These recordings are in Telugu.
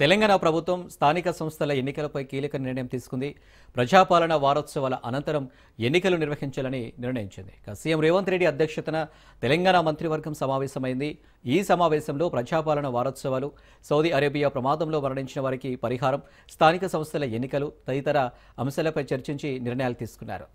తెలంగాణ ప్రభుత్వం స్థానిక సంస్థల ఎన్నికలపై కీలక నిర్ణయం తీసుకుంది. ప్రజాపాలన వారోత్సవాల అనంతరం ఎన్నికలు నిర్వహించాలని నిర్ణయించింది. సీఎం రేవంత్ రెడ్డి అధ్యక్షతన తెలంగాణ మంత్రివర్గం సమావేశమైంది. ఈ సమావేశంలో ప్రజాపాలన వారోత్సవాలు, సౌదీ అరేబియా ప్రమాదంలో మరణించిన వారికి పరిహారం, స్థానిక సంస్థల ఎన్నికలు తదితర అంశాలపై చర్చించి నిర్ణయాలు తీసుకున్నారు.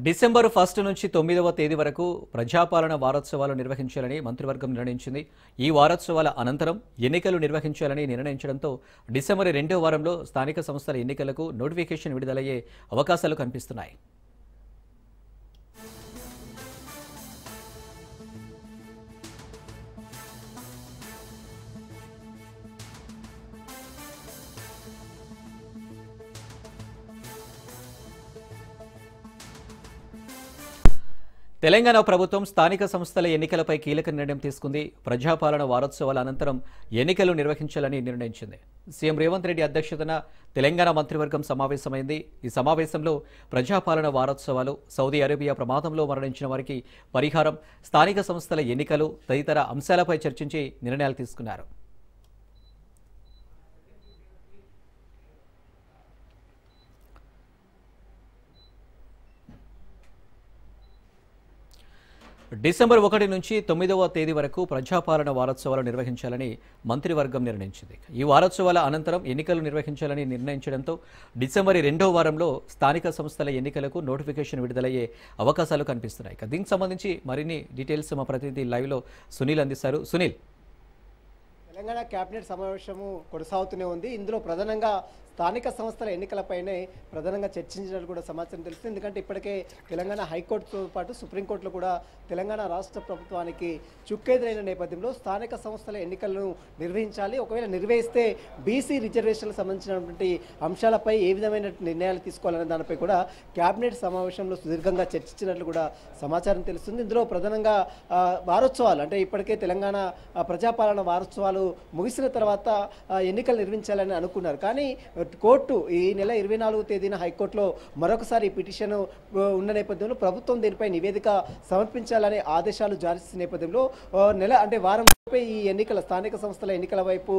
డిసెంబర్ 1 నుంచి 9వ తేదీ వరకు ప్రజాపాలన వారోత్సవాలు నిర్వహించాలని మంత్రివర్గం నిర్ణయించింది. ఈ వారోత్సవాల అనంతరం ఎన్నికలు నిర్వహించాలని నిర్ణయించడంతో డిసెంబర్ 2వ వారంలో స్థానిక సంస్థల ఎన్నికలకు నోటిఫికేషన్ విడుదలయ్యే అవకాశాలు కనిపిస్తున్నాయి. తెలంగాణ ప్రభుత్వం స్థానిక సంస్థల ఎన్నికలపై కీలక నిర్ణయం తీసుకుంది. ప్రజాపాలన వారోత్సవాల అనంతరం ఎన్నికలు నిర్వహించాలని నిర్ణయించింది. సీఎం రేవంత్ రెడ్డి అధ్యక్షతన తెలంగాణ మంత్రివర్గం సమావేశమైంది. ఈ సమావేశంలో ప్రజాపాలన వారోత్సవాలు, సౌదీ అరేబియా ప్రమాదంలో మరణించిన వారికి పరిహారం, స్థానిక సంస్థల ఎన్నికలు తదితర అంశాలపై చర్చించి నిర్ణయాలు తీసుకున్నారు. డిసెంబర్ 1 నుంచి 9వ తేదీ వరకు ప్రజాపాలన వారోత్సవాలు నిర్వహించాలని మంత్రివర్గం నిర్ణయించింది. ఈ వారోత్సవాల అనంతరం ఎన్నికలు నిర్వహించాలని నిర్ణయించడంతో డిసెంబర్ 2వ వారంలో స్థానిక సంస్థల ఎన్నికలకు నోటిఫికేషన్ విడుదలయ్యే అవకాశాలు కనిపిస్తున్నాయి. దీనికి సంబంధించి మరిన్ని డీటెయిల్స్ మా ప్రతినిధి లైవ్లో సునీల్ అందిస్తారు. సునీల్, తెలంగాణ కేబినెట్ సమావేశము కొనసాగుతూనే ఉంది. ఇందులో ప్రధానంగా స్థానిక సంస్థల ఎన్నికలపైనే ప్రధానంగా చర్చించినట్టు కూడా సమాచారం తెలుస్తుంది. ఎందుకంటే ఇప్పటికే తెలంగాణ హైకోర్టుతో పాటు సుప్రీంకోర్టులో కూడా తెలంగాణ రాష్ట్ర ప్రభుత్వానికి చుక్కెదురైన నేపథ్యంలో స్థానిక సంస్థల ఎన్నికలను నిర్వహించాలి, ఒకవేళ నిర్వహిస్తే బీసీ రిజర్వేషన్లకు సంబంధించినటువంటి అంశాలపై ఏ విధమైన నిర్ణయాలు తీసుకోవాలనే దానిపై కూడా కేబినెట్ సమావేశంలో సుదీర్ఘంగా చర్చించినట్లు కూడా సమాచారం తెలుస్తుంది. ఇందులో ప్రధానంగా వారోత్సవాలు, అంటే ఇప్పటికే తెలంగాణ ప్రజాపాలన వారోత్సవాలు ముగిసిన తర్వాత ఎన్నికలు నిర్వహించాలని అనుకున్నారు. కానీ కోర్టు ఈ నెల 24వ తేదీన హైకోర్టులో మరొకసారి పిటిషన్ ఉన్న నేపథ్యంలో ప్రభుత్వం దీనిపై నివేదిక సమర్పించాలనే ఆదేశాలు జారీ చేసిన నేపథ్యంలో వారం ఈ ఎన్నికల స్థానిక సంస్థల ఎన్నికల వైపు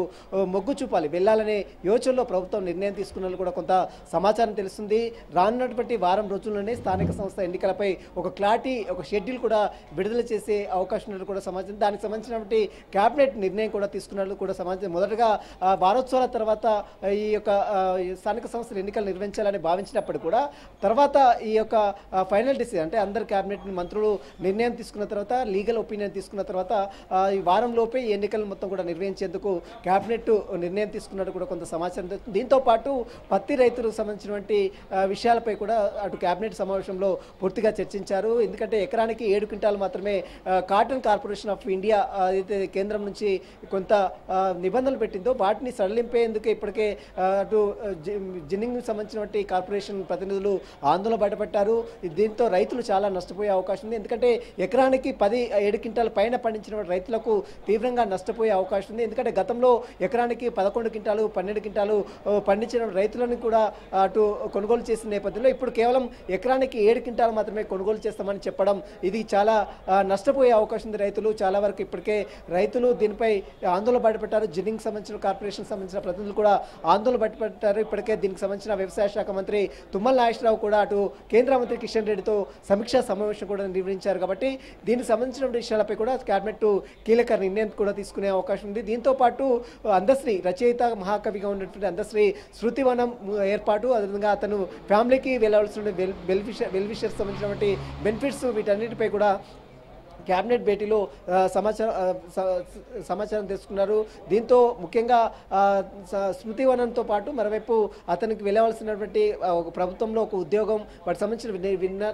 మొగ్గు చూపాలి, వెళ్లాలనే యోచనలో ప్రభుత్వం నిర్ణయం తీసుకున్నట్లు కూడా కొంత సమాచారం తెలుస్తుంది. రానున్నటువంటి వారం రోజుల్లోనే స్థానిక సంస్థ ఎన్నికలపై ఒక క్లారిటీ, ఒక షెడ్యూల్ కూడా విడుదల చేసే అవకాశం ఉన్నట్లు కూడా సమాచారం. దానికి సంబంధించినటువంటి కేబినెట్ నిర్ణయం కూడా తీసుకున్నట్లు కూడా సమాచారం. మొదటగా వారోత్సవాల తర్వాత ఈ యొక్క స్థానిక సంస్థల ఎన్నికలు నిర్వహించాలని భావించినప్పుడు కూడా తర్వాత ఈ యొక్క ఫైనల్ డిసిజన్, అంటే అందరు కేబినెట్ మంత్రులు నిర్ణయం తీసుకున్న తర్వాత, లీగల్ ఒపీనియన్ తీసుకున్న తర్వాత ఈ వారంలోపే ఈ ఎన్నికలను మొత్తం కూడా నిర్వహించేందుకు కేబినెట్ నిర్ణయం తీసుకున్నట్టు కూడా కొంత సమాచారం తెలుస్తుంది. దీంతో పాటు పత్తి రైతులకు సంబంధించినటువంటి విషయాలపై కూడా అటు కేబినెట్ సమావేశంలో పూర్తిగా చర్చించారు. ఎందుకంటే ఎకరానికి 7 క్వింటాలు మాత్రమే కాటన్ కార్పొరేషన్ ఆఫ్ ఇండియా అయితే కేంద్రం నుంచి కొంత నిబంధనలు పెట్టిందో వాటిని సడలింపేందుకు ఇప్పటికే అటు జిన్నింగ్ సంబంధించినటువంటి కార్పొరేషన్ ప్రతినిధులు ఆందోళన బయటపెట్టారు. దీంతో రైతులు చాలా నష్టపోయే అవకాశం ఉంది. ఎందుకంటే ఎకరానికి 7 క్వింటాల పైన పండించిన రైతులకు తీవ్రంగా నష్టపోయే అవకాశం ఉంది. ఎందుకంటే గతంలో ఎకరానికి 11 క్వింటాలు 12 క్వింటాలు పండించిన రైతులను కూడా అటు కొనుగోలు చేసిన నేపథ్యంలో ఇప్పుడు కేవలం ఎకరానికి 7 క్వింటాలు మాత్రమే కొనుగోలు చేస్తామని చెప్పడం, ఇది చాలా నష్టపోయే అవకాశం ఉంది. రైతులు చాలా వరకు ఇప్పటికే రైతులు దీనిపై ఆందోళన బయటపెట్టారు. జిన్నింగ్ సంబంధించిన కార్పొరేషన్ సంబంధించిన ప్రతినిధులు కూడా ఆందోళన బయటపెట్టారు. ఇప్పటికే దీనికి సంబంధించిన వ్యవసాయ శాఖ మంత్రి తుమ్మల నాగేశ్వరరావు కూడా అటు కేంద్ర మంత్రి కిషన్ రెడ్డితో సమీక్షా సమావేశం కూడా నిర్వహించారు. కాబట్టి దీనికి సంబంధించిన విషయాలపై కూడా కేబినెట్ కీలక నిర్ణయం కూడా తీసుకునే అవకాశం ఉంది. దీంతో పాటు అందశ్రీ రచయిత మహాకవిగా ఉన్నటువంటి అందశ్రీ శృతివనం ఏర్పాటు, అదేవిధంగా అతను ఫ్యామిలీకి వెళ్ళవలసిన వెల్ విషర్స్ సంబంధించినటువంటి బెనిఫిట్స్, వీటన్నిటిపై కూడా క్యాబినెట్ భేటీలో సమాచారం తెలుసుకున్నారు. దీంతో ముఖ్యంగా స్మృతివనంతో పాటు మరోవైపు అతనికి వెళ్ళవలసినటువంటి ఒక ప్రభుత్వంలో ఒక ఉద్యోగం వాటికి సంబంధించిన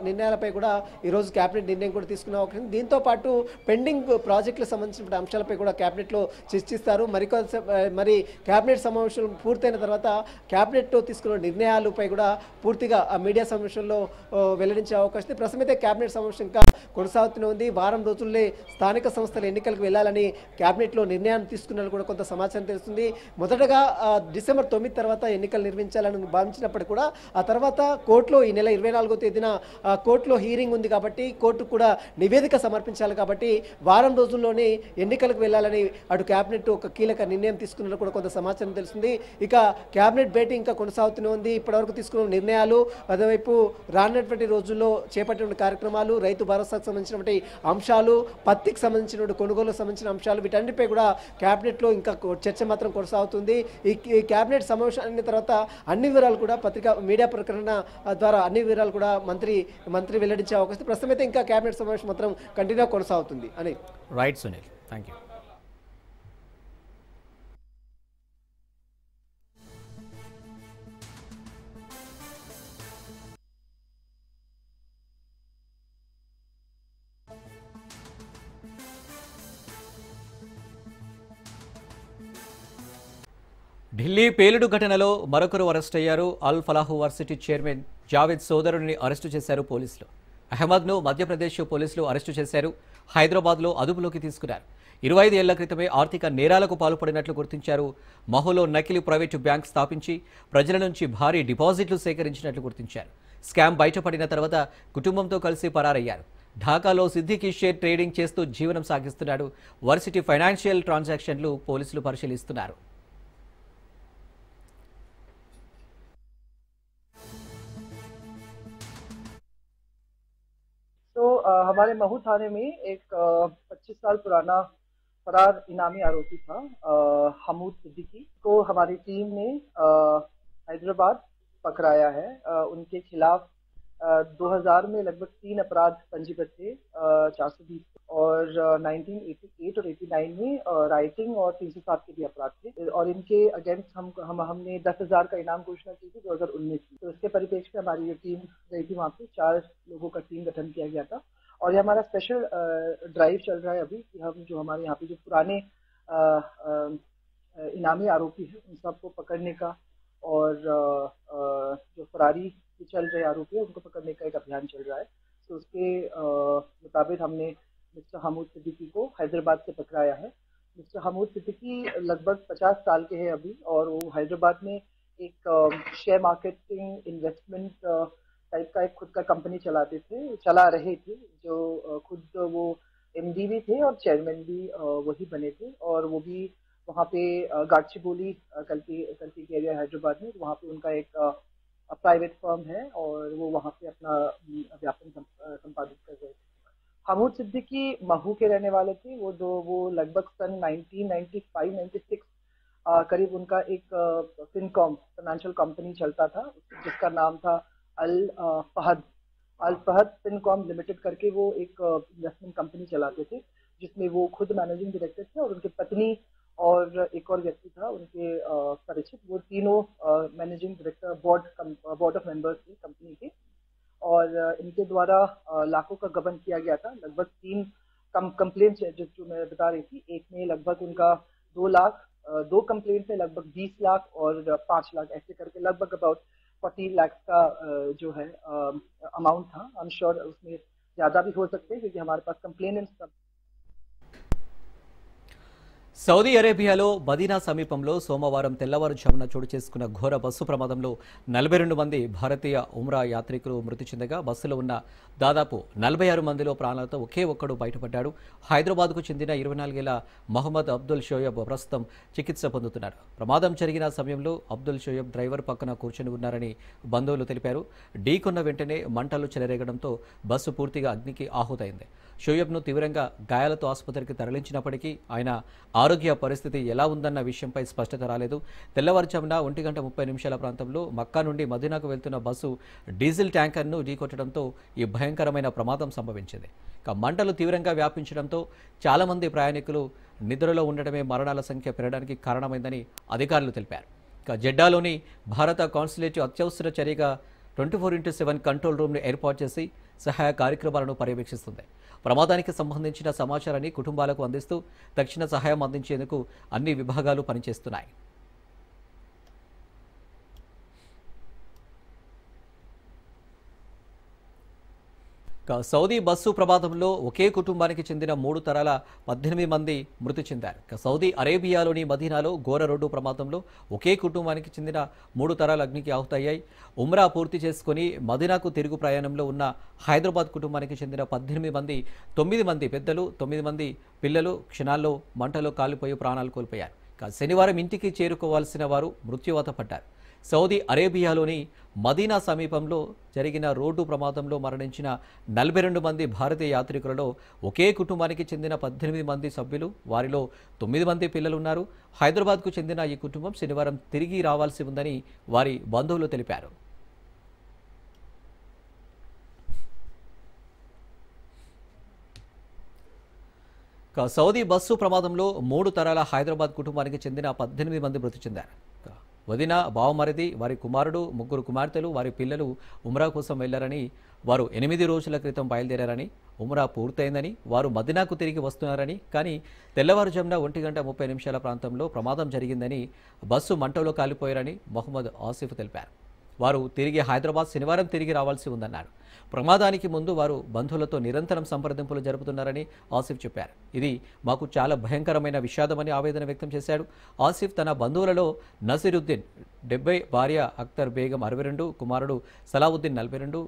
నిర్ణయాలపై కూడా ఈరోజు క్యాబినెట్ నిర్ణయం కూడా తీసుకున్న అవకాశం. దీంతో పాటు పెండింగ్ ప్రాజెక్టులకు సంబంధించిన అంశాలపై కూడా క్యాబినెట్లో చర్చిస్తారు. మరి క్యాబినెట్ సమావేశం పూర్తయిన తర్వాత క్యాబినెట్లో తీసుకున్న నిర్ణయాలపై కూడా పూర్తిగా మీడియా సమావేశంలో వెల్లడించే అవకాశం ఉంది. ప్రస్తుతం అయితే క్యాబినెట్ సమావేశం ఇంకా కొనసాగుతూనే ఉంది. వారం రోజుల్లో స్థానిక సంస్థల ఎన్నికలకు వెళ్లాలని క్యాబినెట్లో నిర్ణయాన్ని తీసుకున్నట్లు కూడా కొంత సమాచారం తెలుస్తుంది. మొదటగా డిసెంబర్ 9 తర్వాత ఎన్నికలు నిర్వహించాలని భావించినప్పటికీ కూడా ఆ తర్వాత కోర్టులో ఈ నెల 24వ తేదీన కోర్టులో హీరింగ్ ఉంది కాబట్టి కోర్టు కూడా నివేదిక సమర్పించాలి కాబట్టి వారం రోజుల్లోనే ఎన్నికలకు వెళ్లాలని అటు క్యాబినెట్ ఒక కీలక నిర్ణయం తీసుకున్నట్లు కూడా కొంత సమాచారం తెలుస్తుంది. ఇక క్యాబినెట్ భేటీ ఇంకా కొనసాగుతూనే ఉంది. ఇప్పటివరకు తీసుకున్న నిర్ణయాలు, అదేవైపు రానున్నటువంటి రోజుల్లో చేపట్టిన కార్యక్రమాలు, రైతు భరోసాకు సంబంధించినటువంటి అంశాలు, పత్తికి సంబంధించిన కొనుగోలుకు సంబంధించిన అంశాలు, వీటన్నిటిపై కూడా క్యాబినెట్లో ఇంకా చర్చ మాత్రం కొనసాగుతుంది. ఈ క్యాబినెట్ సమావేశం అయిన తర్వాత అన్ని వివరాలు కూడా మీడియా ప్రకటన ద్వారా అన్ని వివరాలు కూడా మంత్రి వెల్లడించే అవకాశం. ప్రస్తుతం అయితే ఇంకా క్యాబినెట్ సమావేశం మాత్రం కంటిన్యూ కొనసాగుతుంది అని. Right Sunil, thank you. Delhi పేలుడు ఘటనలో మరొకరు అరెస్ట్ అయ్యారు. అల్ Falah varsity chairman Javed సోదరుడిని arrest చేశారు పోలీసులు. అహ్మద్ను మధ్యప్రదేశ్ పోలీసులు అరెస్టు చేశారు. హైదరాబాద్లో అదుపులోకి తీసుకున్నారు. 25 ఏళ్ల క్రితమే ఆర్థిక నేరాలకు పాల్పడినట్లు గుర్తించారు. మహులో నకిలీ ప్రైవేటు బ్యాంక్ స్థాపించి ప్రజల నుంచి భారీ డిపాజిట్లు సేకరించినట్లు గుర్తించారు. స్కామ్ బయటపడిన తర్వాత కుటుంబంతో కలిసి పరారయ్యారు. ఢాకాలో సిద్దికి షేర్ ట్రేడింగ్ చేస్తూ జీవనం సాగిస్తున్నాడు. వర్సిటీ ఫైనాన్షియల్ ట్రాన్సాక్షన్లు పోలీసులు పరిశీలిస్తున్నారు. तो हमारे महू थाने में एक 25 साल पुराना फरार इनामी आरोपी था हमूद सिद्दीकी को हमारी टीम ने हैदराबाद पकड़ाया है। उनके खिलाफ 2000 में लगभग 3 अपराध पंजीबद्ध थे, 420 और 1988 और 89 में राइटिंग और 307 के भी अपराध थे और इनके अगेंस्ट हमने 10,000 का इनाम घोषणा की थी 2019 में। तो इसके परिप्रेक्ष्य में हमारी ये टीम गई थी, वहाँ पे 4 लोगों का टीम गठन किया गया था और ये हमारा स्पेशल ड्राइव चल रहा है अभी कि हम जो हमारे यहाँ पे जो पुराने इनामी आरोपी हैं उन सबको पकड़ने का और जो फरारी चल रहे आरोपी है उनको पकड़ने का एक अभियान चल रहा है। तो उसके मुताबिक हमने मिस्टर हमूद सिद्दीकी को हैदराबाद से पकड़ाया है। मिस्टर हमूद सिद्दीकी लगभग 50 साल के हैं अभी और वो हैदराबाद में एक शेयर मार्केटिंग इन्वेस्टमेंट टाइप का एक खुद का कंपनी चला रहे थे, जो खुद वो एमडी भी थे और चेयरमैन भी वही बने थे और वो भी वहाँ पे गाडचिबोली कल्टी के एरिया हैदराबाद में, वहाँ पे उनका एक प्राइवेट फर्म है और वो वहाँ पे अपना व्यापार संपादित कर रहे थे। हमूद सिद्दीकी महू के रहने वाले थे। वो लगभग सन 1995-96 करीब उनका एक फिनकॉम फाइनेंशियल कंपनी चलता था जिसका नाम था अल फहद फिनकॉम लिमिटेड करके वो एक इन्वेस्टमेंट कंपनी चलाते थे जिसमें वो खुद मैनेजिंग डायरेक्टर थे और उनकी पत्नी और एक और व्यक्ति था उनके परिचित, वो तीनों managing director board of members थे कंपनी के और इनके द्वारा लाखों का गबन किया गया था। लगभग 3 कंप्लेंट जो मैं बता रही थी, एक में लगभग उनका 2 लाख, 2 कंप्लेंट में लगभग 20 लाख और 5 लाख ऐसे करके लगभग अबाउट 40 लाख का जो है अमाउंट था। आई एम श्योर उसमें ज़्यादा भी हो सकते हैं क्योंकि हमारे पास कंप्लेनेंट्स सब। సౌదీ అరేబియాలో మదీనా సమీపంలో సోమవారం తెల్లవారుజామున చోటు చేసుకున్న ఘోర బస్సు ప్రమాదంలో 42 మంది భారతీయ ఉమ్రా యాత్రికులు మృతి చెందగా బస్సులో ఉన్న దాదాపు 46 మందిలో ప్రాణాలతో ఒకే ఒక్కడు బయటపడ్డాడు. హైదరాబాద్కు చెందిన 24 ఏళ్ల మహమ్మద్ అబ్దుల్ షోయబ్ ప్రస్తుతం చికిత్స పొందుతున్నారు. ప్రమాదం జరిగిన సమయంలో అబ్దుల్ షోయబ్ డ్రైవర్ పక్కన కూర్చొని ఉన్నారని బంధువులు తెలిపారు. ఢీకొన్న వెంటనే మంటలు చెలరేగడంతో బస్సు పూర్తిగా అగ్నికి ఆహుతైంది. షోయబ్ను తీవ్రంగా గాయాలతో ఆసుపత్రికి తరలించినప్పటికీ ఆయన ఆరోగ్య పరిస్థితి ఎలా ఉందన్న విషయంపై స్పష్టత రాలేదు. తెల్లవారుజామున 1:30 ప్రాంతంలో మక్కా నుండి మదీనాకు వెళ్తున్న బస్సు డీజిల్ ట్యాంకర్ను ఢీకొట్టడంతో ఈ భయంకరమైన ప్రమాదం సంభవించింది. మంటలు తీవ్రంగా వ్యాపించడంతో చాలామంది ప్రయాణికులు నిద్రలో ఉండడమే మరణాల సంఖ్య పెరగడానికి కారణమైందని అధికారులు తెలిపారు. జెడ్డాలోని భారత కాన్సులేట్ అత్యవసర చర్యగా 24/7 కంట్రోల్ రూమ్ను ఏర్పాటు చేసి సహాయ కార్యక్రమాలను పర్యవేక్షిస్తుంది. ప్రమాదానికి సంబంధించిన సమాచారాన్ని కుటుంబాలకు అందిస్తూ తక్షణ సహాయం అందించేందుకు అన్ని విభాగాలు పనిచేస్తున్నాయి. సౌదీ బస్సు ప్రమాదంలో ఒకే కుటుంబానికి చెందిన 3 తరాల 18 మంది మృతి చెందారు. సౌదీ అరేబియాలోని మదీనాలో ఘోర రోడ్డు ప్రమాదంలో ఒకే కుటుంబానికి చెందిన 3 తరాలు అగ్నికి ఆహుతయ్యాయి. ఉమ్రా పూర్తి చేసుకుని మదీనాకు తిరుగు ప్రయాణంలో ఉన్న హైదరాబాద్ కుటుంబానికి చెందిన 18 మంది 9 మంది పెద్దలు 9 మంది పిల్లలు క్షణాల్లో మంటలో కాలిపోయి ప్రాణాలు కోల్పోయారు. శనివారం ఇంటికి చేరుకోవాల్సిన వారు మృత్యువాత పడ్డారు. సౌదీ అరేబియాలోని మదీనా సమీపంలో జరిగిన రోడ్డు ప్రమాదంలో మరణించిన 42 మంది భారతీయ యాత్రికులలో ఒకే కుటుంబానికి చెందిన 18 మంది సభ్యులు, వారిలో 9 మంది పిల్లలున్నారు. హైదరాబాద్కు చెందిన ఈ కుటుంబం శనివారం తిరిగి రావాల్సి ఉందని వారి బంధువులు తెలిపారు. సౌదీ బస్సు ప్రమాదంలో 3 తరాల హైదరాబాద్ కుటుంబానికి చెందిన 18 మంది మృతి చెందారు. వదిన, బావమరిది, వారి కుమారుడు, 3 కుమార్తెలు, వారి పిల్లలు ఉమ్రా కోసం వెళ్లారని, వారు 8 రోజుల క్రితం బయలుదేరారని, ఉమ్రా పూర్తయిందని, వారు మదీనాకు తిరిగి వస్తున్నారని, కానీ తెల్లవారుజామున 1:30 ప్రాంతంలో ప్రమాదం జరిగిందని, బస్సు మంటలో కాలిపోయారని మొహమ్మద్ ఆసిఫ్ తెలిపారు. వారు తిరిగి హైదరాబాద్ శనివారం తిరిగి రావాల్సి ఉందన్నారు. ప్రమాదానికి ముందు వారు బంధువులతో నిరంతరం సంప్రదింపులు జరుపుతున్నారని ఆసిఫ్ చెప్పారు. ఇది మాకు చాలా భయంకరమైన విషాదమని ఆవేదన వ్యక్తం చేశాడు. ఆసిఫ్ తన బంధువులలో నసీరుద్దీన్ 70, భార్య అఖ్తర్ బేగం 62, కుమారుడు సలావుద్దీన్ 42,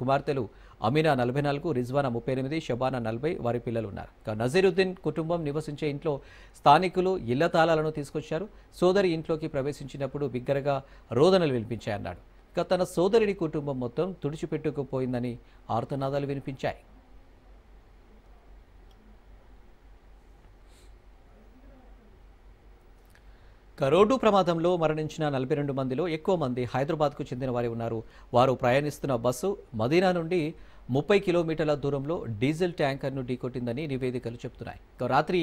కుమార్తెలు అమీనా 44, రిజ్వానా 38, షబానా 40 వారి పిల్లలు ఉన్నారు. నజీరుద్దీన్ కుటుంబం నివసించే ఇంట్లో స్థానికులు ఇళ్ల తాళాలను తీసుకొచ్చారు. సోదరి ఇంట్లోకి ప్రవేశించినప్పుడు బిగ్గరగా రోదనలు వినిపించాయన్నాడు. తన సోదరుడి కుటుంబం మొత్తం తుడిచిపెట్టుకుపోయిందని ఆర్తనాదాలు వినిపించాయి. రోడ్డు ప్రమాదంలో మరణించిన 42 మందిలో ఎక్కువ మంది హైదరాబాద్కు చెందిన వారే ఉన్నారు. వారు ప్రయాణిస్తున్న బస్సు మదీనా నుండి 30 కిలోమీటర్ల దూరంలో డీజిల్ ట్యాంకర్ను ఢీకొట్టిందని నివేదికలు చెబుతున్నాయి. రాత్రి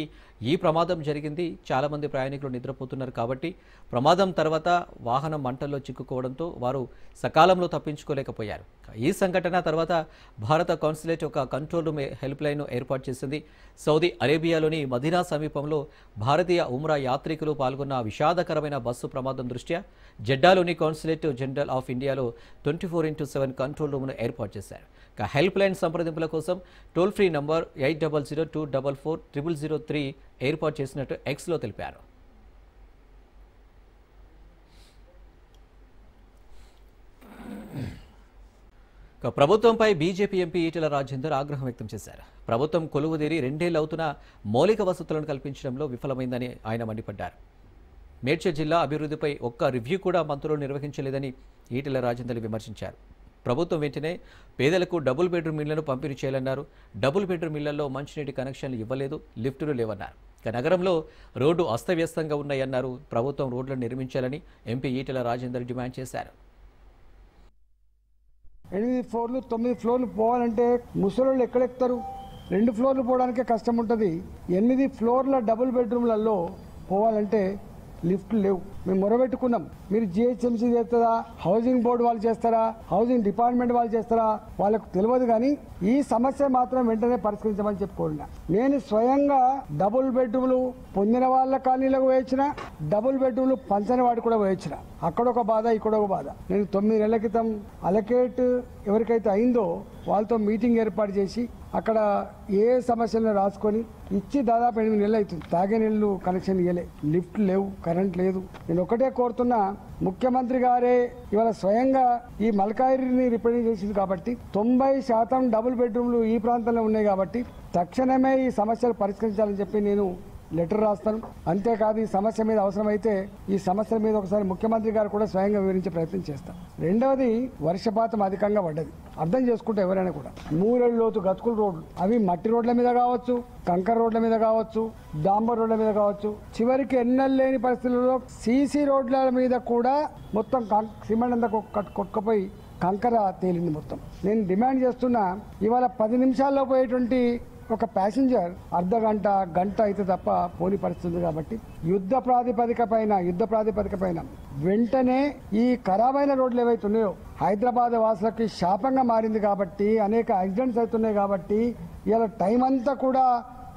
ఈ ప్రమాదం జరిగింది. చాలామంది ప్రయాణికులు నిద్రపోతున్నారు కాబట్టి ప్రమాదం తర్వాత వాహనం మంటల్లో చిక్కుకోవడంతో వారు సకాలంలో తప్పించుకోలేకపోయారు. ఈ సంఘటన తర్వాత భారత కాన్సులేట్ ఒక కంట్రోల్ రూమ్ హెల్ప్ లైన్ను ఏర్పాటు చేసింది. సౌదీ అరేబియాలోని మదీనా సమీపంలో భారతీయ ఉమ్రా యాత్రికులు పాల్గొన్న విషాదకరమైన బస్సు ప్రమాదం దృష్ట్యా జెడ్డాలోని కాన్సులేట్ జనరల్ ఆఫ్ ఇండియాలో 24/7 కంట్రోల్ రూమ్ను ఏర్పాటు చేశారు. హెల్ప్ లైన్ సంప్రదింపుల కోసం టోల్ ఫ్రీ నంబర్ 8002440003 ఏర్పాటు చేసినట్టు ఎక్స్లో తెలిపారు. ప్రభుత్వంపై బీజేపీ ఎంపీ ఈటెల రాజేందర్ ఆగ్రహం వ్యక్తం చేశారు. ప్రభుత్వం కొలువుదీరి 2 ఏళ్లవుతున్నా మౌలిక వసతులను కల్పించడంలో విఫలమైందని ఆయన మండిపడ్డారు. మేడ్చల్ జిల్లా అభివృద్ధిపై ఒక్క రివ్యూ కూడా మంత్రులు నిర్వహించలేదని ఈటెల రాజేందర్ విమర్శించారు. ప్రభుత్వం వెంటనే పేదలకు డబుల్ బెడ్రూమ్ ఇళ్లను పంపిణీ చేయాలన్నారు. డబుల్ బెడ్రూమ్ ఇళ్లలో మంచినీటి కనెక్షన్లు ఇవ్వలేదు, లిఫ్టులు లేవన్నారు. నగరంలో రోడ్డు అస్తవ్యస్తంగా ఉన్నాయన్నారు. ప్రభుత్వం రోడ్లను నిర్మించాలని ఎంపీ ఈటెల రాజేందర్ డిమాండ్ చేశారు. 8 ఫ్లోర్లు 9 ఫ్లోర్లు పోవాలంటే ముసలోళ్ళు ఎక్కడెక్కుతారు? 2 ఫ్లోర్లు పోవడానికే కష్టం ఉంటుంది. 8 ఫ్లోర్ల డబుల్ బెడ్రూమ్లలో పోవాలంటే లిఫ్ట్లు లేవు. మేము మొరబెట్టుకున్నాం. మీరు జిహెచ్ఎంసీ చేస్తారా, హౌసింగ్ బోర్డు వాళ్ళు చేస్తారా, హౌసింగ్ డిపార్ట్మెంట్ వాళ్ళు చేస్తారా, వాళ్ళకు తెలియదు. కానీ ఈ సమస్య మాత్రం వెంటనే పరిష్కరించమని చెప్పుకోండి. నేను స్వయంగా డబుల్ బెడ్రూమ్లు పొందిన వాళ్ళ కాలనీలకు వేయించిన, డబుల్ బెడ్రూమ్లు పంచని వాడు కూడా వేయించిన. అక్కడొక బాధ, ఇక్కడొక బాధ. నేను 9 నెలల క్రితం అలకేట్ ఎవరికైతే అయిందో వాళ్ళతో మీటింగ్ ఏర్పాటు చేసి అక్కడ ఏ సమస్యలను రాసుకొని ఇచ్చి దాదాపు 8 నెలలు అవుతుంది. తాగే నీళ్ళు కనెక్షన్ ఇవ్వలే, లిఫ్ట్ లేవు, కరెంట్ లేదు. నేను ఒకటే కోరుతున్నా, ముఖ్యమంత్రి గారే ఇవాళ స్వయంగా ఈ మల్కాయిరిని రిప్రజెంట్ చేసింది కాబట్టి 90% డబుల్ బెడ్రూమ్లు ఈ ప్రాంతంలో ఉన్నాయి కాబట్టి తక్షణమే ఈ సమస్యలు పరిష్కరించాలని చెప్పి నేను లెటర్ రాస్తాను. అంతేకాదు ఈ సమస్య మీద అవసరమైతే ఈ సమస్య మీద ఒకసారి ముఖ్యమంత్రి గారు కూడా స్వయంగా వివరించే ప్రయత్నం చేస్తాం. రెండవది వర్షపాతం అధికంగా పడ్డది. అర్థం చేసుకుంటే ఎవరైనా కూడా 3 అడుగుల లోతు గతుకుల రోడ్లు, అవి మట్టి రోడ్ల మీద కావచ్చు, కంకర రోడ్ల మీద కావచ్చు, డాంబర్ రోడ్ల మీద కావచ్చు, చివరికి ఎన్నెళ్ళు లేని పరిస్థితుల్లో సీసీ రోడ్ల మీద కూడా మొత్తం సిమెంట్ అంతా కొట్టుకుపోయి కంకర తేలింది మొత్తం. నేను డిమాండ్ చేస్తున్నా, ఇవాళ 10 నిమిషాల్లో పోయేటువంటి ఒక ప్యాసింజర్ అర్ధ గంట గంట అయితే తప్ప పోని పరిస్థితుంది. కాబట్టి యుద్ధ ప్రాతిపదిక పైన వెంటనే ఈ ఖరాబైన రోడ్లు ఏవైతే ఉన్నాయో హైదరాబాద్ వాసులకి శాపంగా మారింది కాబట్టి అనేక యాక్సిడెంట్స్ అవుతున్నాయి. కాబట్టి ఇలా టైం అంతా కూడా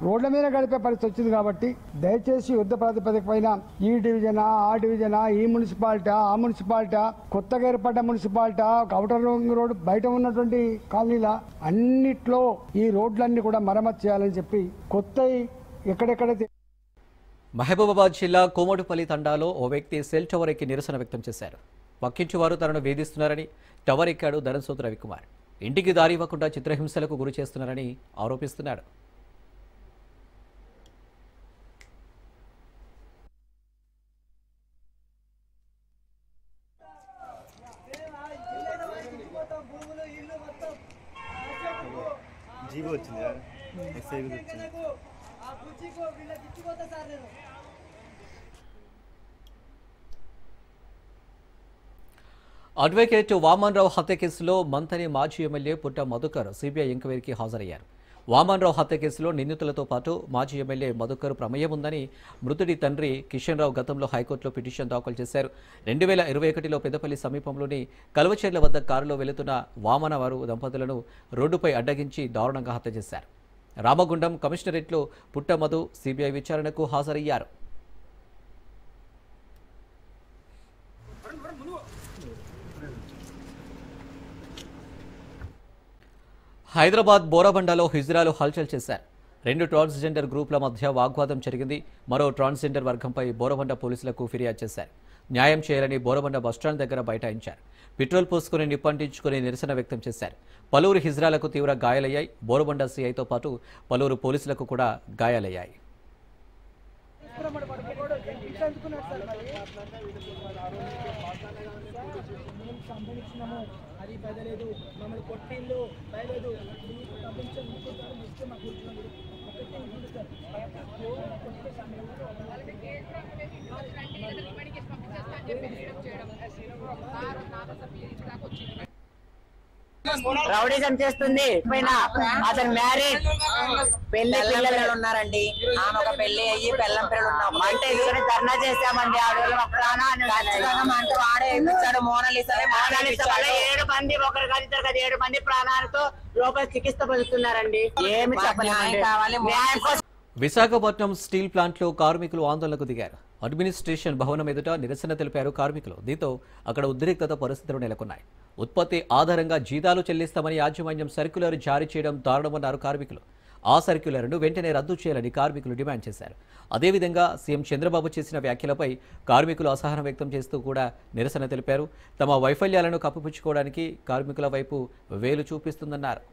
రోడ్ల మీద గడిపే పరిస్థితి వచ్చింది. కాబట్టి దయచేసి యుద్ధ ప్రాతిపదిక పైన ఈ డివిజనా ఆ డివిజనా, ఈ మున్సిపాలిటా ఆ మున్సిపాలిటా, కొత్తగా ఏర్పడ్డ మున్సిపాలిటా, ఔటర్ రింగ్ రోడ్ బయట ఉన్నటువంటి కాలనీల అన్నిట్లో ఈ రోడ్లన్నీ కూడా మరమ్మతు చేయాలని చెప్పి కొత్తవి ఎక్కడెక్కడైతే. మహబూబాబాద్ జిల్లా కోమటిపల్లి తండాలో ఓ వ్యక్తి సెల్ టవర్ ఎక్కి నిరసన వ్యక్తం చేశారు. పక్కింటి వారు తనను వేధిస్తున్నారని టవర్ ఎక్కాడు ధనసోత్ రవికుమార్. ఇంటికి దారి ఇవ్వకుండా చిత్రహింసలకు గురి చేస్తున్నారని ఆరోపిస్తున్నాడు. జీవో వచ్చింది ఎస్ఐ వచ్చింది. అడ్వకేట్ వామన్ రావు హత్య కేసులో మంథని మాజీ ఎమ్మెల్యే పుట్ట మధుకర్ సిబిఐ ఎంక్వైరీకి హాజరయ్యారు. వామన్ రావు హత్య కేసులో నిందితులతో పాటు మాజీ ఎమ్మెల్యే మధుకర్ ప్రమేయం ఉందని మృతుడి తండ్రి కిషన్ రావు గతంలో హైకోర్టులో పిటిషన్ దాఖలు చేశారు. 2021లో పెద్దపల్లి సమీపంలోని కల్వచెర్ల వద్ద కారులో వెళుతున్న వామన వారు దంపతులను రోడ్డుపై అడ్డగించి దారుణంగా హత్య చేశారు. రామగుండం కమిషనరేట్లో పుట్ట మధు సిబిఐ విచారణకు హాజరయ్యారు. హైదరాబాద్ బోరబండలో హిజ్రాలు హల్చల్ చేశారు. 2 ట్రాన్స్జెండర్ గ్రూపుల మధ్య వాగ్వాదం జరిగింది. మరో ట్రాన్స్జెండర్ వర్గంపై బోరబండ పోలీసులకు ఫిర్యాదు చేశారు. న్యాయం చేయాలని బోరబండ బస్టాండ్ దగ్గర బైఠాయించారు. పెట్రోల్ పోసుకుని నిప్పంటించుకుని నిరసన వ్యక్తం చేశారు. పలువురు హిజ్రాలకు తీవ్ర గాయాలయ్యాయి. బోరబండ సీఐతో పాటు పలువురు పోలీసులకు కూడా గాయాలయ్యాయి. అది బదలేదు మమ్మల్ని కొట్టిల్లు బయలేదు రౌడీజం చేస్తుంది. అతను మ్యారేజ్ పెళ్లి పిల్లలు ఉన్నారండి. ఆమె ఒక పెళ్లి అయ్యి పెళ్ళం పిల్లలు ఉన్నాం అంటే ఎదుగుని ధర్నా చేశామండి. ఆడవాళ్ళు ఒక ప్రాణాన్ని అంటూ ఆడే ఇచ్చాడు. మోనాలిసానే 7 మంది ఒకరు కాదు ఇద్దరు కాదు 7 మంది ప్రాణాలతో లోపల చికిత్స పొందుతున్నారండి. ఏమి చెప్పలేదు కావాలి న్యాయం కోసం. విశాఖపట్నం స్టీల్ ప్లాంట్లో కార్మికులు ఆందోళనకు దిగారు. అడ్మినిస్ట్రేషన్ భవనం ఎదుట నిరసన తెలిపారు కార్మికులు. దీంతో అక్కడ ఉద్రిక్తత పరిస్థితులు నెలకొన్నాయి. ఉత్పత్తి ఆధారంగా జీతాలు చెల్లిస్తామని యాజమాన్యం సర్క్యులర్ జారీ చేయడం దారుణమన్నారు కార్మికులు. ఆ సర్క్యులర్ను వెంటనే రద్దు చేయాలని కార్మికులు డిమాండ్ చేశారు. అదేవిధంగా సీఎం చంద్రబాబు చేసిన వ్యాఖ్యలపై కార్మికులు అసహనం వ్యక్తం చేస్తూ కూడా నిరసన తెలిపారు. తమ వైఫల్యాలను కప్పిపుచ్చుకోవడానికి కార్మికుల వైపు వేలు చూపిస్తుందన్నారు.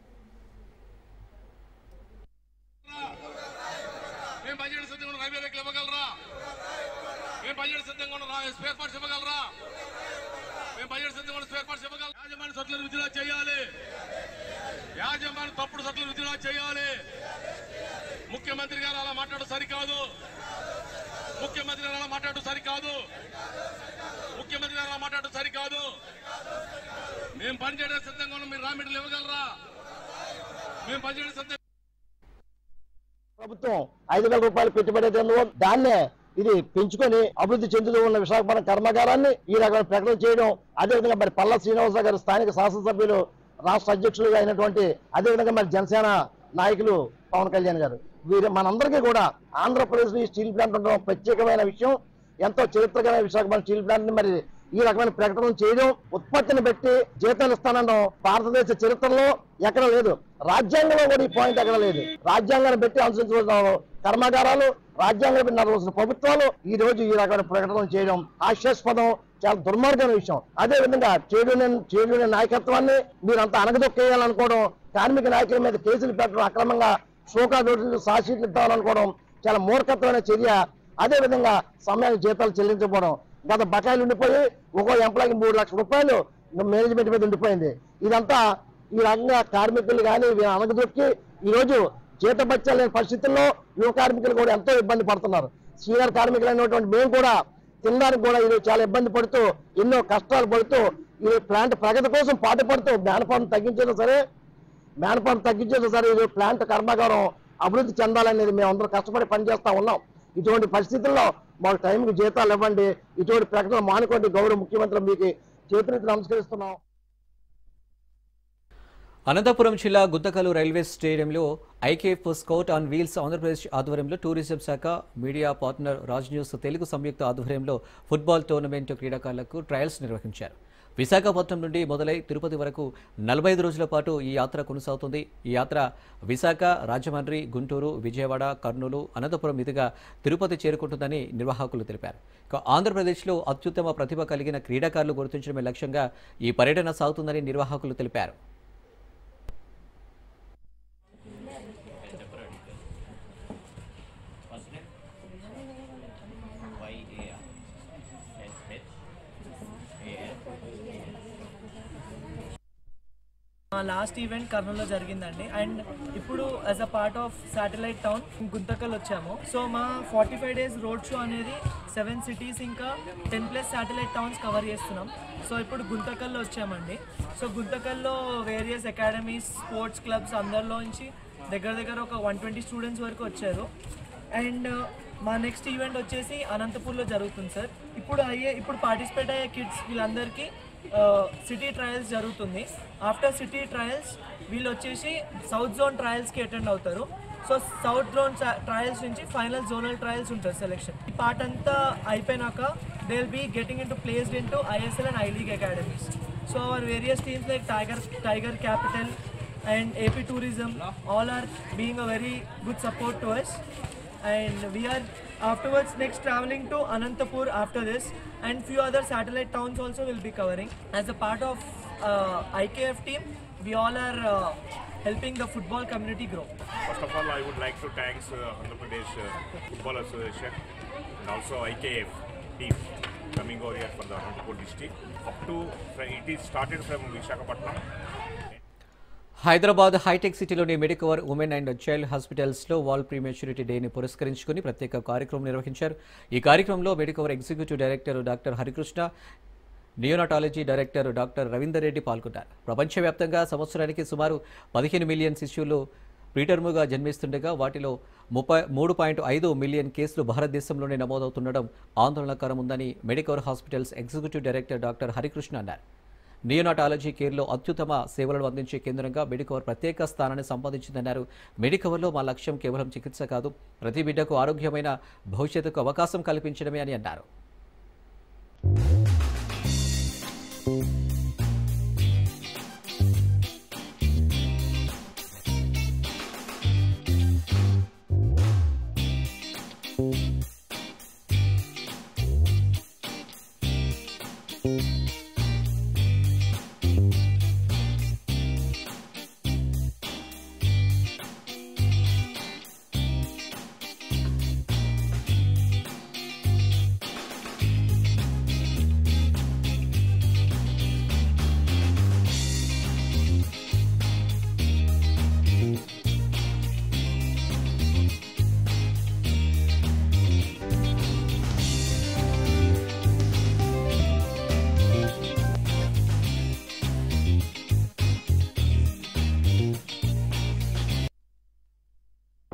యాజమాన్యం తప్పుడు సర్కులర్ విడుదల చేయాలి. ముఖ్యమంత్రి గారు అలా మాట్లాడడం సరికాదు. ముఖ్యమంత్రి గారు అలా మాట్లాడడం సరికాదు. ముఖ్యమంత్రి గారు అలా మాట్లాడడం సరికాదు. మేము పనిచేయడానికి సిద్ధంగా ఉన్నాం. మీరు రామిడలు ఇవ్వగలరా? మేము పనిచేయడానికి సిద్ధంగా. ప్రభుత్వం 5,000 రూపాయలు పెట్టుబడి దాన్నే ఇది పెంచుకొని అభివృద్ధి చెందుతూ ఉన్న విశాఖపట్నం కర్మాగారాన్ని ఈ రకమైన ప్రకటన చేయడం, అదేవిధంగా మరి పల్లా శ్రీనివాసరావు గారు స్థానిక శాసనసభ్యులు రాష్ట్ర అధ్యక్షులుగా అయినటువంటి, అదేవిధంగా మరి జనసేన నాయకులు పవన్ కళ్యాణ్ గారు, వీరు మనందరికీ కూడా ఆంధ్రప్రదేశ్ ఈ స్టీల్ ప్లాంట్ ఉండడం ప్రత్యేకమైన విషయం. ఎంతో చరిత్రకరమైన విశాఖపట్నం స్టీల్ ప్లాంట్ ని మరి ఈ రకమైన ప్రకటన చేయడం, ఉత్పత్తిని పెట్టి జీతాలు ఇస్తానడం భారతదేశ చరిత్రలో ఎక్కడ లేదు. రాజ్యాంగంలో కూడా ఈ పాయింట్ ఎక్కడ లేదు. రాజ్యాంగాన్ని పెట్టి అనుసరించవలసిన కర్మాగారాలు, రాజ్యాంగం పెట్టి నడవలసిన ప్రభుత్వాలు ఈ రోజు ఈ రకమైన ప్రకటన చేయడం హాస్యాస్పదం, చాలా దుర్మార్గమైన విషయం. అదే విధంగా ట్రేడ్ యూనియన్ నాయకత్వాన్ని మీరంతా అణగదొక్కేయాలనుకోవడం, కార్మిక నాయకుల మీద కేసులు పెట్టడం, అక్రమంగా షోకా నోటీసులు సాక్షీలు ఇద్దామనుకోవడం చాలా మూర్ఖత్వమైన చర్య. అదేవిధంగా సమయానికి జీతాలు చెల్లించకపోవడం, గత బకాయిలు ఉండిపోయి ఒక్కో ఎంప్లాయీకి 3 లక్షల రూపాయలు మేనేజ్మెంట్ మీద ఉండిపోయింది. ఇదంతా ఈ రకంగా కార్మికులు కానీ అనగదొక్కి ఈరోజు జీతభత్యాలు లేని పరిస్థితుల్లో యువ కార్మికులు కూడా ఎంతో ఇబ్బంది పడుతున్నారు. సీనియర్ కార్మికులు అయినటువంటి మేము కూడా తినడానికి కూడా ఈరోజు చాలా ఇబ్బంది పడుతూ ఎన్నో కష్టాలు పడుతూ ఈ ప్లాంట్ ప్రగతి కోసం పాటుపడుతూ మ్యాన్పవర్ తగ్గించేది సరే ఈరోజు ప్లాంట్ కర్మాగారం అభివృద్ధి చెందాలనేది మేము అందరూ కష్టపడి పనిచేస్తా ఉన్నాం. ఇటువంటి పరిస్థితుల్లో మాకు టైంకి జీతాలు ఇవ్వండి, ఇటువంటి ప్రకటనలు మానుకోండి. గౌరవ ముఖ్యమంత్రి మీకు చేతులెత్తి నమస్కరిస్తున్నాం. అనంతపురం జిల్లా గుంతకల్ రైల్వే స్టేడియంలో IKF scout on wheels Andhra Pradesh ఆధ్వర్యంలో టూరిజం శాఖ, media partner Raj news Telugu సంయుక్త ఆధ్వర్యంలో ఫుట్బాల్ టోర్నమెంట్ క్రీడాకారులకు ట్రయల్స్ నిర్వహించారు. విశాఖపట్నం నుండి మొదలై తిరుపతి వరకు 45 రోజుల పాటు ఈ యాత్ర కొనసాగుతుంది. ఈ యాత్ర విశాఖ, రాజమండ్రి, గుంటూరు, విజయవాడ, కర్నూలు, అనంతపురం మీదుగా తిరుపతి చేరుకుంటుందని నిర్వాహకులు తెలిపారు. ఆంధ్రప్రదేశ్లో అత్యుత్తమ ప్రతిభ కలిగిన క్రీడాకారులు గుర్తించడమే లక్ష్యంగా ఈ పర్యటన సాగుతుందని నిర్వాహకులు తెలిపారు. లాస్ట్ ఈవెంట్ కర్నూలులో జరిగిందండి. అండ్ ఇప్పుడు as a part of satellite town Guntakal వచ్చాము. సో మా 45 days రోడ్ షో అనేది 7 cities ఇంకా 10+ శాటిలైట్ టౌన్స్ కవర్ చేస్తున్నాం. సో ఇప్పుడు గుంతకల్లో వచ్చామండి. సో గుంతకల్లో వేరియస్ అకాడమీస్, స్పోర్ట్స్ క్లబ్స్ అందరిలో నుంచి దగ్గర ఒక 120 స్టూడెంట్స్ వరకు వచ్చారు. అండ్ మా నెక్స్ట్ ఈవెంట్ వచ్చేసి అనంతపూర్లో జరుగుతుంది సార్. ఇప్పుడు పార్టిసిపేట్ అయ్యే కిడ్స్ వీళ్ళందరికీ సిటీ ట్రయల్స్ జరుగుతుంది. ఆఫ్టర్ సిటీ ట్రయల్స్ వీళ్ళు వచ్చేసి సౌత్ జోన్ ట్రయల్స్కి అటెండ్ అవుతారు. సో సౌత్ జోన్ ట్రయల్స్ నుంచి ఫైనల్ జోనల్ ట్రయల్స్ ఉంటుంది సెలెక్షన్. ఈ పార్ట్ అంతా అయిపోయినాక they will be getting into placed into ISL and I-League academies. So our various teams like Tiger Capital and AP Tourism all are being a very good support to us. And we are afterwards next traveling to Anantapur after this, and few other satellite towns also will be covering. As a part of IKF team, we all are helping the football community grow. First of all, I would like to thank Andhra Pradesh Football Association and also IKF team coming over here for the Anantapur district. It is started from Visakhapatnam. Hyderabad hitech సిటీలోని మెడికవర్ ఉమెన్ అండ్ చైల్డ్ హాస్పిటల్స్లో వాల్ ప్రీమెచ్యూరిటీ డేని పురస్కరించుకుని ప్రత్యేక కార్యక్రమం నిర్వహించారు. ఈ కార్యక్రమంలో Medicover executive director doctor Harikrishna, neonatology director doctor Ravinder Reddy పాల్గొన్నారు. ప్రపంచవ్యాప్తంగా సంవత్సరానికి సుమారు 15 మిలియన్ శిశువులు ప్రీటర్ముగా జన్మిస్తుండగా వాటిలో 3.5 మిలియన్ కేసులు భారతదేశంలోనే నమోదవుతుండడం ఆందోళనకరం ఉందని Medicover hospitals executive director doctor Harikrishna అన్నారు. నియోనాటాలజీ కేర్లో అత్యుత్తమ సేవలను అందించే కేంద్రంగా మెడికవర్ ప్రత్యేక స్థానాన్ని సంపాదించిందన్నారు. మెడికవర్లో మా లక్ష్యం కేవలం చికిత్స కాదు, ప్రతి బిడ్డకు ఆరోగ్యమైన భవిష్యత్తుకు అవకాశం కల్పించడమే అని అన్నారు.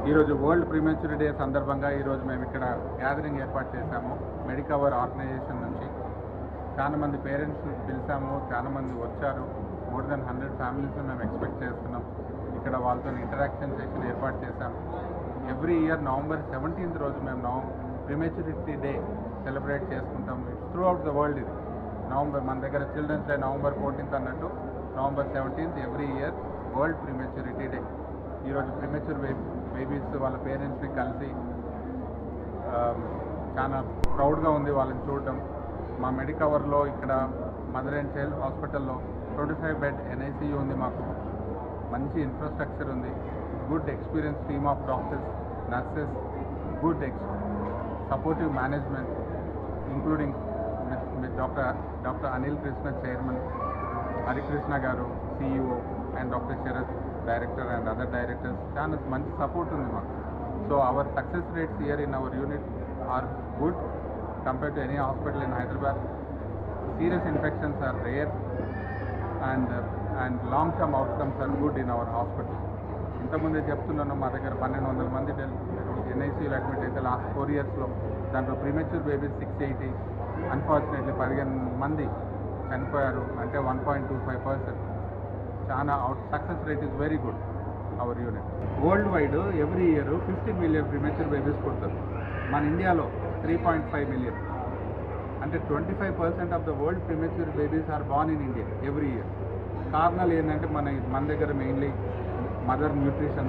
ఈరోజు వరల్డ్ ప్రీమెచ్యూర్ డే సందర్భంగా ఈరోజు మేము ఇక్కడ గ్యాదరింగ్ ఏర్పాటు చేశాము. మెడికవర్ ఆర్గనైజేషన్ నుంచి చాలామంది పేరెంట్స్ పిలిచాము, చాలామంది వచ్చారు. మోర్ దెన్ 100 ఫ్యామిలీస్ మేము ఎక్స్పెక్ట్ చేస్తున్నాం. ఇక్కడ వాళ్ళతో ఇంటరాక్షన్ సెషన్ ఏర్పాటు చేశాము. ఎవ్రీ ఇయర్ November 17th రోజు మేము ప్రీమెచ్యూరిటీ డే సెలబ్రేట్ చేసుకుంటాం. త్రూ అవుట్ ద వరల్డ్ ఇది నవంబర్, మన దగ్గర చిల్డ్రన్స్ డే November 14th అన్నట్టు November 17th every year world prematurity day. ఈరోజు ప్రీమెచ్యూర్ బేబీస్ వాళ్ళ పేరెంట్స్ని కలిసి చాలా ప్రౌడ్గా ఉంది వాళ్ళని చూడటం. మా మెడికవర్లో ఇక్కడ మదర్ అండ్ చైల్డ్ హాస్పిటల్లో 25 బెడ్ NICU ఉంది. మాకు మంచి ఇన్ఫ్రాస్ట్రక్చర్ ఉంది. Good experience team of doctors, nurses good supportive management, including with Dr. Anil Krishna, Chairman, Hari Krishna Garu, CEO, and Dr. Sharath, Director, and other directors. Chana manchi support undi maaku. So our success rates here in our unit are good compared to any hospital in Hyderabad. Serious infections are rare, and long-term outcomes are good in our hospital. ఇంతకుముందే చెప్తున్నాను, మా దగ్గర 1200 మంది NICUలో అడ్మిట్ అయితే లాస్ట్ 4 yearsలో దాంట్లో ప్రీమెచ్యూర్ బేబీస్ 680, అన్ఫార్చునేట్లీ 15 మంది చనిపోయారు, అంటే 1.25%. చాలా success rate is very good our unit. World wide every year 50 million premature babies పుడతారు. మన ఇండియాలో 3.5 million, అంటే 25% of the world premature babies are born in India every year. కారణాలు ఏంటంటే మన దగ్గర mainly mother nutrition,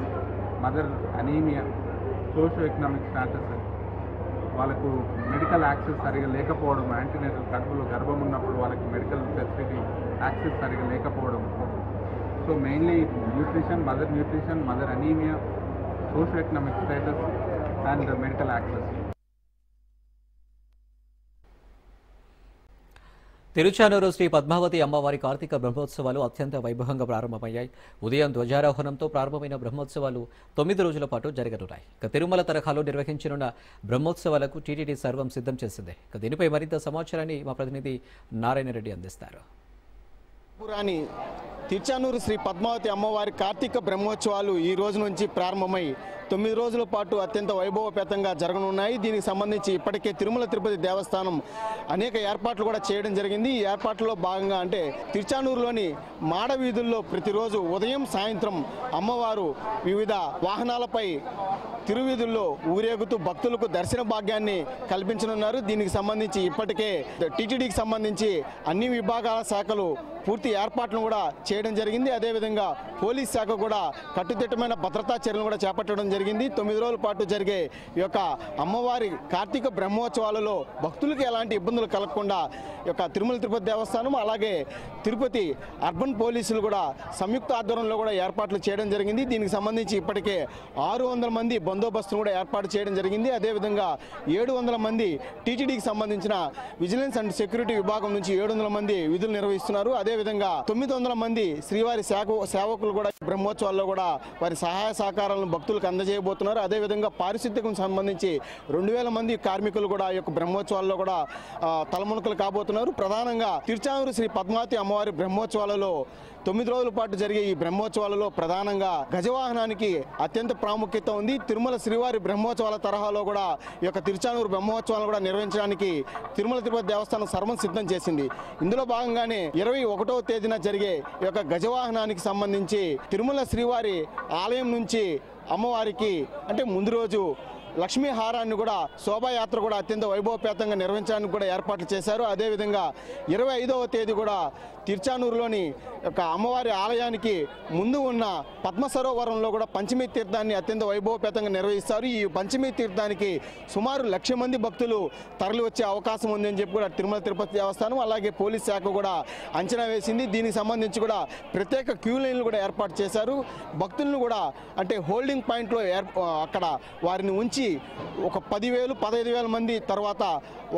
mother anaemia, socio economic status, వాళ్ళకు మెడికల్ యాక్సెస్ సరిగా లేకపోవడం, యాంటీనేటల్ కడుపులో గర్భం ఉన్నప్పుడు వాళ్ళకి మెడికల్ ఫెసిలిటీ యాక్సెస్ సరిగా లేకపోవడం. So mainly nutrition, mother anaemia, socio economic status and medical access. Tiruchanur Shri Padmavati అమ్మవారి కార్తీక బ్రహ్మోత్సవాలు అత్యంత వైభవంగా ప్రారంభమయ్యాయి. ఉదయం ధ్వజారోహణంతో ప్రారంభమైన బ్రహ్మోత్సవాలు 9 రోజుల పాటు జరగనున్నాయి. తిరుమల తరహాలో నిర్వహించనున్న బ్రహ్మోత్సవాలకు టీటీడీ సర్వం సిద్ధం చేసింది. దీనిపై మరింత సమాచారాన్ని మా ప్రతినిధి నారాయణ రెడ్డి అందిస్తారు. పురాణి తిరుచానూరు శ్రీ పద్మావతి అమ్మవారి కార్తీక బ్రహ్మోత్సవాలు ఈ రోజు నుంచి ప్రారంభమై 9 రోజుల పాటు అత్యంత వైభవపేతంగా జరగనున్నాయి. దీనికి సంబంధించి ఇప్పటికే తిరుమల తిరుపతి దేవస్థానం అనేక ఏర్పాట్లు కూడా చేయడం జరిగింది. ఈ ఏర్పాట్లలో భాగంగా అంటే తిరుచానూరులోని మాడ వీధుల్లో ప్రతిరోజు ఉదయం సాయంత్రం అమ్మవారు వివిధ వాహనాలపై తిరువీధుల్లో ఊరేగుతూ భక్తులకు దర్శన భాగ్యాన్ని కల్పించనున్నారు. దీనికి సంబంధించి ఇప్పటికే టీటీడీకి సంబంధించి అన్ని విభాగాల శాఖలు పూర్తి ఏర్పాట్లను కూడా చేయడం జరిగింది. అదేవిధంగా పోలీస్ శాఖ కూడా కట్టుదిట్టమైన భద్రతా చర్యలను కూడా చేపట్టడం జరిగింది. 9 రోజుల పాటు జరిగే ఈ యొక్క అమ్మవారి కార్తీక బ్రహ్మోత్సవాలలో భక్తులకు ఎలాంటి ఇబ్బందులు కలగకుండా ఈ యొక్క తిరుమల తిరుపతి దేవస్థానం అలాగే తిరుపతి అర్బన్ పోలీసులు కూడా సంయుక్త ఆధ్వర్యంలో కూడా ఏర్పాట్లు చేయడం జరిగింది. దీనికి సంబంధించి ఇప్పటికే 600 మంది బందోబస్తును కూడా ఏర్పాటు చేయడం జరిగింది. అదేవిధంగా 700 మంది టీటీడీకి సంబంధించిన విజిలెన్స్ అండ్ సెక్యూరిటీ విభాగం నుంచి 700 మంది విధులు నిర్వహిస్తున్నారు. అదేవిధంగా 900 మంది శ్రీవారి సేవకులు కూడా బ్రహ్మోత్సవాల్లో కూడా వారి సహాయ సహకారాలను భక్తులకు అందజేయబోతున్నారు. అదేవిధంగా పారిశుద్ధ్యకు సంబంధించి 2000 మంది కార్మికులు కూడా ఈ యొక్క బ్రహ్మోత్సవాల్లో కూడా తలమునకలు కాబోతున్నారు. ప్రధానంగా తిరుచానూరు శ్రీ పద్మావతి అమ్మవారి బ్రహ్మోత్సవాలలో 9 రోజుల పాటు జరిగే ఈ బ్రహ్మోత్సవాలలో ప్రధానంగా గజవాహనానికి అత్యంత ప్రాముఖ్యత ఉంది. తిరుమల శ్రీవారి బ్రహ్మోత్సవాల తరహాలో కూడా ఈ యొక్క తిరుచానూరు బ్రహ్మోత్సవాలను కూడా నిర్వహించడానికి తిరుమల తిరుపతి దేవస్థానం సర్వం సిద్ధం చేసింది. ఇందులో భాగంగానే 21వ తేదీన జరిగే ఈ యొక్క గజవాహనానికి సంబంధించి తిరుమల శ్రీవారి ఆలయం నుంచి అమ్మవారికి అంటే ముందు రోజు లక్ష్మీ హారాన్ని కూడా శోభాయాత్ర కూడా అత్యంత వైభవపేతంగా నిర్వహించడానికి కూడా ఏర్పాట్లు చేశారు. అదేవిధంగా 25వ తేదీ కూడా తిరుచానూరులోని యొక్క అమ్మవారి ఆలయానికి ముందు ఉన్న పద్మ సరోవరంలో కూడా పంచమీ తీర్థాన్ని అత్యంత వైభవపేతంగా నిర్వహిస్తారు. ఈ పంచమీ తీర్థానికి సుమారు 1,00,000 మంది భక్తులు తరలి వచ్చే అవకాశం ఉందని చెప్పి కూడా తిరుమల తిరుపతి దేవస్థానం అలాగే పోలీస్ శాఖ కూడా అంచనా వేసింది. దీనికి సంబంధించి కూడా ప్రత్యేక క్యూ లైన్లు కూడా ఏర్పాటు చేశారు. భక్తులను కూడా అంటే హోల్డింగ్ పాయింట్లో అక్కడ వారిని ఉంచి ఒక 10,000, 15,000 మంది తర్వాత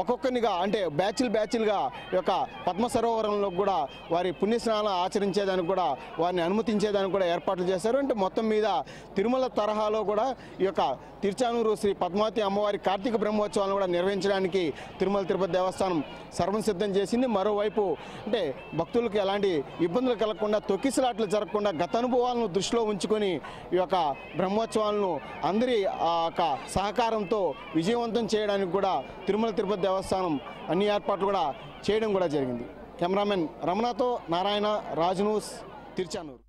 ఒక్కొక్కరిగా అంటే బ్యాచ్లుగా ఈ యొక్క పద్మ సరోవరంలో కూడా వారి పుణ్యస్నానం ఆచరించేదానికి కూడా వారిని అనుమతించేదానికి కూడా ఏర్పాట్లు చేశారు. అంటే మొత్తం మీద తిరుమల తరహాలో కూడా ఈ యొక్క తిరుచానూరు శ్రీ పద్మావతి అమ్మవారి కార్తీక బ్రహ్మోత్సవాలను కూడా నిర్వహించడానికి తిరుమల తిరుపతి దేవస్థానం సర్వం సిద్ధం చేసింది. మరోవైపు అంటే భక్తులకు ఎలాంటి ఇబ్బందులు కలగకుండా తొక్కిసలాట్లు జరగకుండా గత అనుభవాలను దృష్టిలో ఉంచుకొని ఈ యొక్క బ్రహ్మోత్సవాలను అందరి యొక్క సహకారంతో విజయవంతం చేయడానికి కూడా తిరుమల తిరుపతి దేవస్థానం అన్ని ఏర్పాట్లు కూడా చేయడం కూడా జరిగింది. కెమెరామెన్ రమణతో నారాయణ, రాజ్ న్యూస్, తిరుచానూరు.